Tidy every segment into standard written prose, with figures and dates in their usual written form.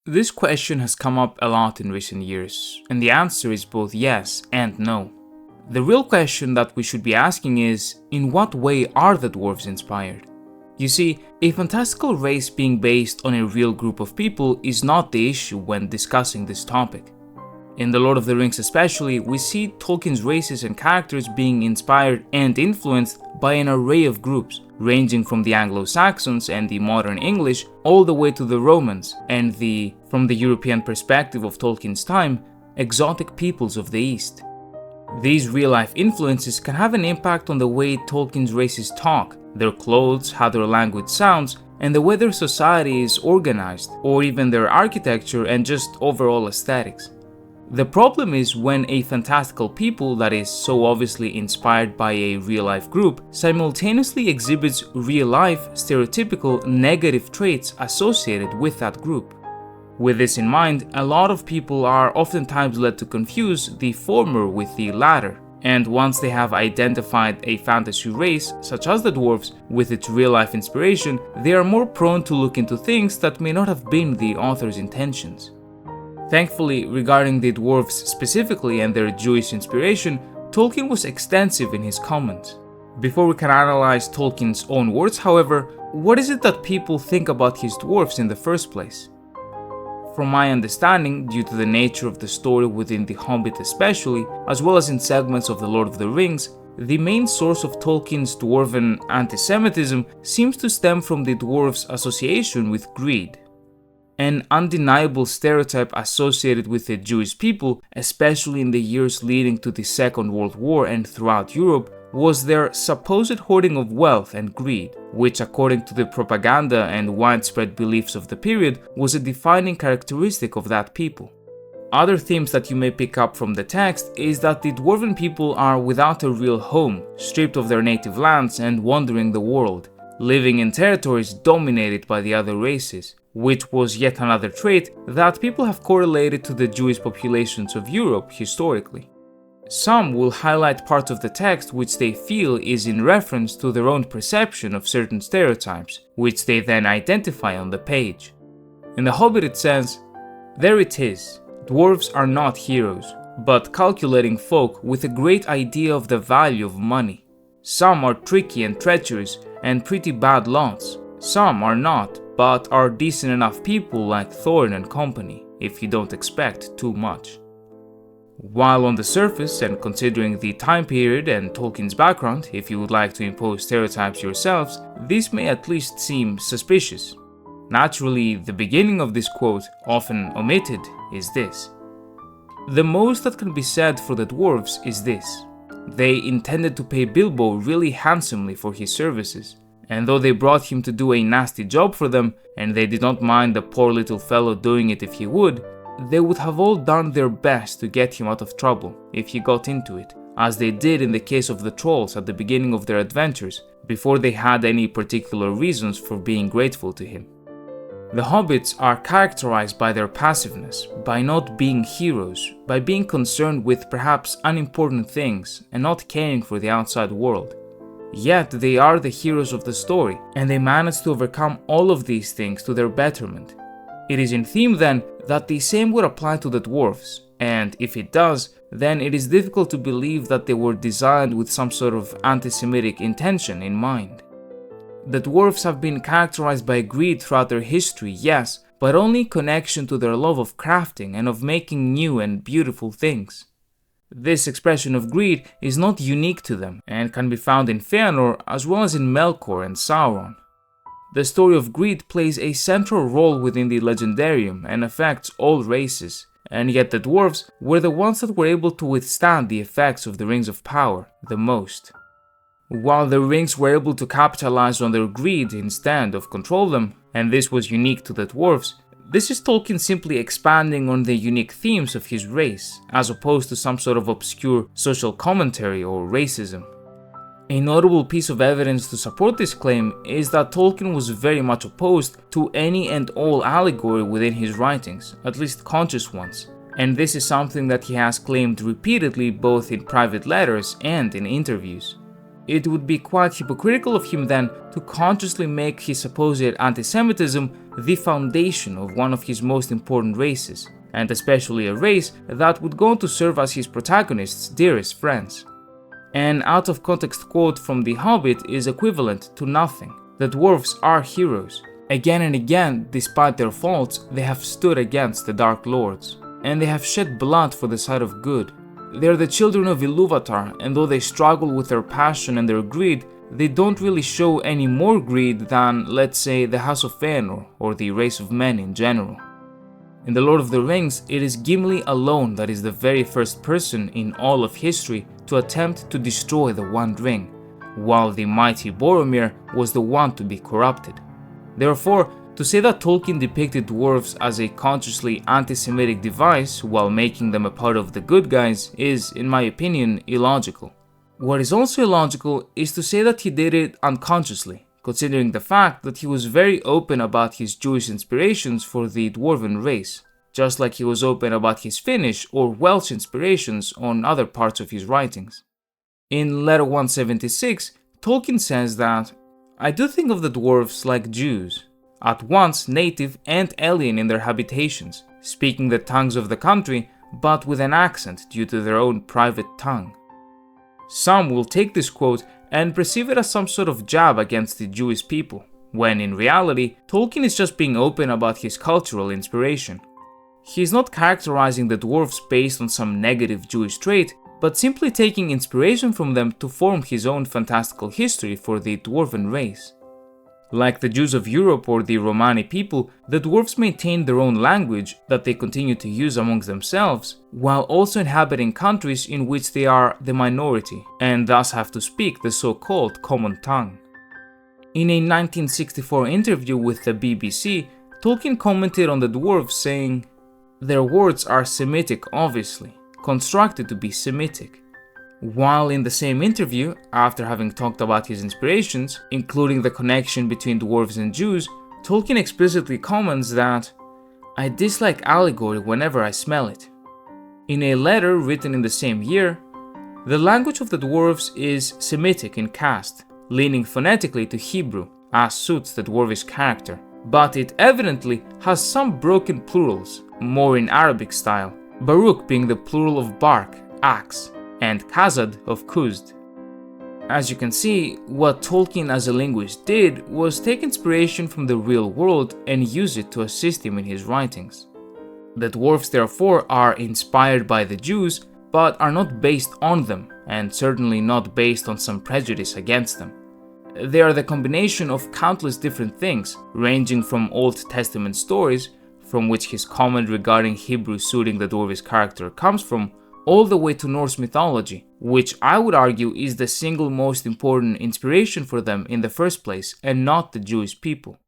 This question has come up a lot in recent years, and the answer is both yes and no. The real question that we should be asking is, in what way are the dwarves inspired? You see, a fantastical race being based on a real group of people is not the issue when discussing this topic. In The Lord of the Rings especially, we see Tolkien's races and characters being inspired and influenced by an array of groups, ranging from the Anglo-Saxons and the modern English all the way to the Romans and the, from the European perspective of Tolkien's time, exotic peoples of the East. These real-life influences can have an impact on the way Tolkien's races talk, their clothes, how their language sounds, and the way their society is organized, or even their architecture and just overall aesthetics. The problem is when a fantastical people that is so obviously inspired by a real-life group simultaneously exhibits real-life, stereotypical, negative traits associated with that group. With this in mind, a lot of people are oftentimes led to confuse the former with the latter, and once they have identified a fantasy race, such as the dwarves, with its real-life inspiration, they are more prone to look into things that may not have been the author's intentions. Thankfully, regarding the dwarves specifically and their Jewish inspiration, Tolkien was extensive in his comments. Before we can analyze Tolkien's own words, however, what is it that people think about his dwarves in the first place? From my understanding, due to the nature of the story within The Hobbit especially, as well as in segments of The Lord of the Rings, the main source of Tolkien's dwarven anti-Semitism seems to stem from the dwarves' association with greed. An undeniable stereotype associated with the Jewish people, especially in the years leading to the Second World War and throughout Europe, was their supposed hoarding of wealth and greed, which according to the propaganda and widespread beliefs of the period was a defining characteristic of that people. Other themes that you may pick up from the text is that the dwarven people are without a real home, stripped of their native lands and wandering the world, living in territories dominated by the other races, which was yet another trait that people have correlated to the Jewish populations of Europe historically. Some will highlight parts of the text which they feel is in reference to their own perception of certain stereotypes, which they then identify on the page. In The Hobbit it says, "There it is, dwarves are not heroes, but calculating folk with a great idea of the value of money. Some are tricky and treacherous and pretty bad lots, some are not, but are decent enough people like Thorin and company, if you don't expect too much." While on the surface, and considering the time period and Tolkien's background, if you would like to impose stereotypes yourselves, this may at least seem suspicious. Naturally, the beginning of this quote, often omitted, is this: "The most that can be said for the dwarves is this: they intended to pay Bilbo really handsomely for his services, and though they brought him to do a nasty job for them, and they did not mind the poor little fellow doing it if he would, they would have all done their best to get him out of trouble if he got into it, as they did in the case of the trolls at the beginning of their adventures, before they had any particular reasons for being grateful to him." The hobbits are characterized by their passiveness, by not being heroes, by being concerned with perhaps unimportant things and not caring for the outside world. Yet they are the heroes of the story, and they manage to overcome all of these things to their betterment. It is in theme then that the same would apply to the dwarves, and if it does, then it is difficult to believe that they were designed with some sort of anti-Semitic intention in mind. The dwarves have been characterized by greed throughout their history, yes, but only in connection to their love of crafting and of making new and beautiful things. This expression of greed is not unique to them and can be found in Fëanor as well as in Melkor and Sauron. The story of greed plays a central role within the legendarium and affects all races, and yet the dwarves were the ones that were able to withstand the effects of the Rings of Power the most. While the rings were able to capitalize on their greed instead of control them, and this was unique to the dwarves, this is Tolkien simply expanding on the unique themes of his race, as opposed to some sort of obscure social commentary or racism. A notable piece of evidence to support this claim is that Tolkien was very much opposed to any and all allegory within his writings, at least conscious ones, and this is something that he has claimed repeatedly both in private letters and in interviews. It would be quite hypocritical of him then to consciously make his supposed anti-Semitism the foundation of one of his most important races, and especially a race that would go on to serve as his protagonist's dearest friends. An out-of-context quote from The Hobbit is equivalent to nothing. The dwarves are heroes. Again and again, despite their faults, they have stood against the Dark Lords, and they have shed blood for the side of good. They are the children of Ilúvatar, and though they struggle with their passion and their greed, they don't really show any more greed than, let's say, the House of Fëanor, or the race of men in general. In The Lord of the Rings, it is Gimli alone that is the very first person in all of history to attempt to destroy the One Ring, while the mighty Boromir was the one to be corrupted. Therefore, to say that Tolkien depicted dwarves as a consciously anti-Semitic device while making them a part of the good guys is, in my opinion, illogical. What is also illogical is to say that he did it unconsciously, considering the fact that he was very open about his Jewish inspirations for the dwarven race, just like he was open about his Finnish or Welsh inspirations on other parts of his writings. In Letter 176, Tolkien says that, "I do think of the dwarves like Jews, at once native and alien in their habitations, speaking the tongues of the country, but with an accent due to their own private tongue." Some will take this quote and perceive it as some sort of jab against the Jewish people, when in reality, Tolkien is just being open about his cultural inspiration. He is not characterizing the dwarves based on some negative Jewish trait, but simply taking inspiration from them to form his own fantastical history for the dwarven race. Like the Jews of Europe or the Romani people, the dwarves maintain their own language that they continue to use amongst themselves, while also inhabiting countries in which they are the minority, and thus have to speak the so-called common tongue. In a 1964 interview with the BBC, Tolkien commented on the dwarves saying, "Their words are Semitic obviously, constructed to be Semitic." While in the same interview, after having talked about his inspirations, including the connection between dwarves and Jews, Tolkien explicitly comments that, "I dislike allegory whenever I smell it." In a letter written in the same year, the language of the dwarves is Semitic in cast, leaning phonetically to Hebrew, as suits the dwarvish character, but it evidently has some broken plurals, more in Arabic style, Baruch being the plural of bark, axe, and Khazad of Khuzd. As you can see, what Tolkien as a linguist did was take inspiration from the real world and use it to assist him in his writings. The dwarves therefore are inspired by the Jews, but are not based on them, and certainly not based on some prejudice against them. They are the combination of countless different things, ranging from Old Testament stories, from which his comment regarding Hebrew suiting the dwarvish character comes from, all the way to Norse mythology, which I would argue is the single most important inspiration for them in the first place, and not the Jewish people.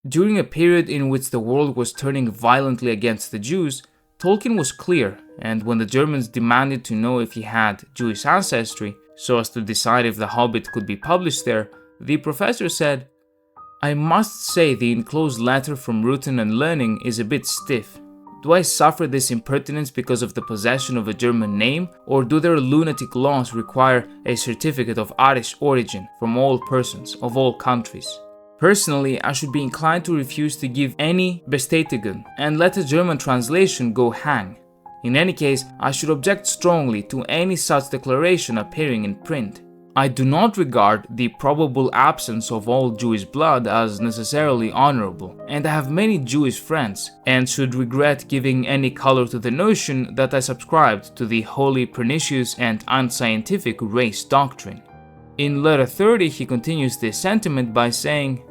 During a period in which the world was turning violently against the Jews, Tolkien was clear, and when the Germans demanded to know if he had Jewish ancestry, so as to decide if The Hobbit could be published there, the professor said, "I must say the enclosed letter from Rutten and Learning is a bit stiff. Do I suffer this impertinence because of the possession of a German name, or do their lunatic laws require a certificate of Irish origin from all persons of all countries? Personally, I should be inclined to refuse to give any bestätigung and let a German translation go hang. In any case, I should object strongly to any such declaration appearing in print. I do not regard the probable absence of all Jewish blood as necessarily honorable, and I have many Jewish friends, and should regret giving any color to the notion that I subscribed to the wholly pernicious and unscientific race doctrine." In letter 30, he continues this sentiment by saying,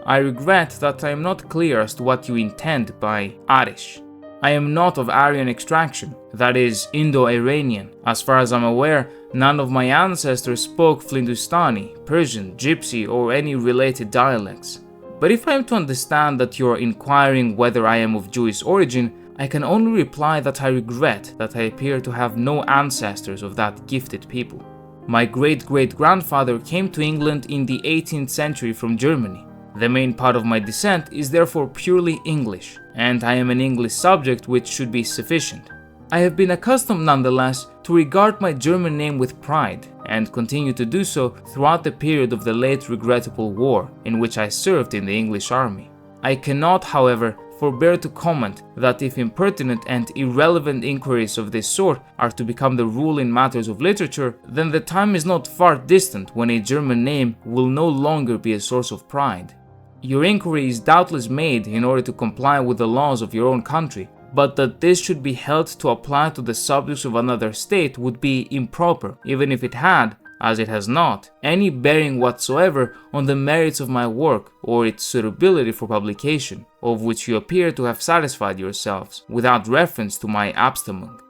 "I regret that I am not clear as to what you intend by Irish. I am not of Aryan extraction, that is, Indo-Iranian. As far as I'm aware, none of my ancestors spoke Flindustani, Persian, Gypsy, or any related dialects. But if I am to understand that you are inquiring whether I am of Jewish origin, I can only reply that I regret that I appear to have no ancestors of that gifted people. My great-great-grandfather came to England in the 18th century from Germany. The main part of my descent is therefore purely English, and I am an English subject, which should be sufficient. I have been accustomed nonetheless to regard my German name with pride, and continued to do so throughout the period of the late regrettable war in which I served in the English army. I cannot, however, forbear to comment that if impertinent and irrelevant inquiries of this sort are to become the rule in matters of literature, then the time is not far distant when a German name will no longer be a source of pride. Your inquiry is doubtless made in order to comply with the laws of your own country, but that this should be held to apply to the subjects of another state would be improper, even if it had, as it has not, any bearing whatsoever on the merits of my work or its suitability for publication, of which you appear to have satisfied yourselves, without reference to my Abstammung.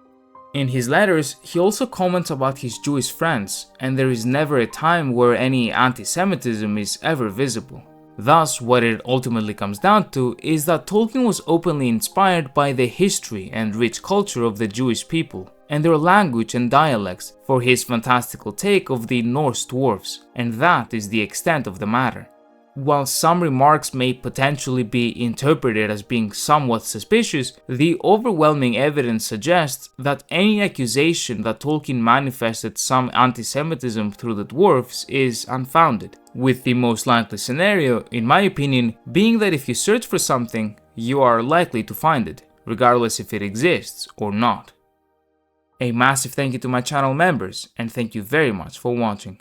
In his letters, he also comments about his Jewish friends, and there is never a time where any anti-Semitism is ever visible. Thus, what it ultimately comes down to is that Tolkien was openly inspired by the history and rich culture of the Jewish people, and their language and dialects for his fantastical take of the Norse dwarves, and that is the extent of the matter. While some remarks may potentially be interpreted as being somewhat suspicious, the overwhelming evidence suggests that any accusation that Tolkien manifested some anti-Semitism through the dwarves is unfounded, with the most likely scenario, in my opinion, being that if you search for something, you are likely to find it, regardless if it exists or not. A massive thank you to my channel members, and thank you very much for watching.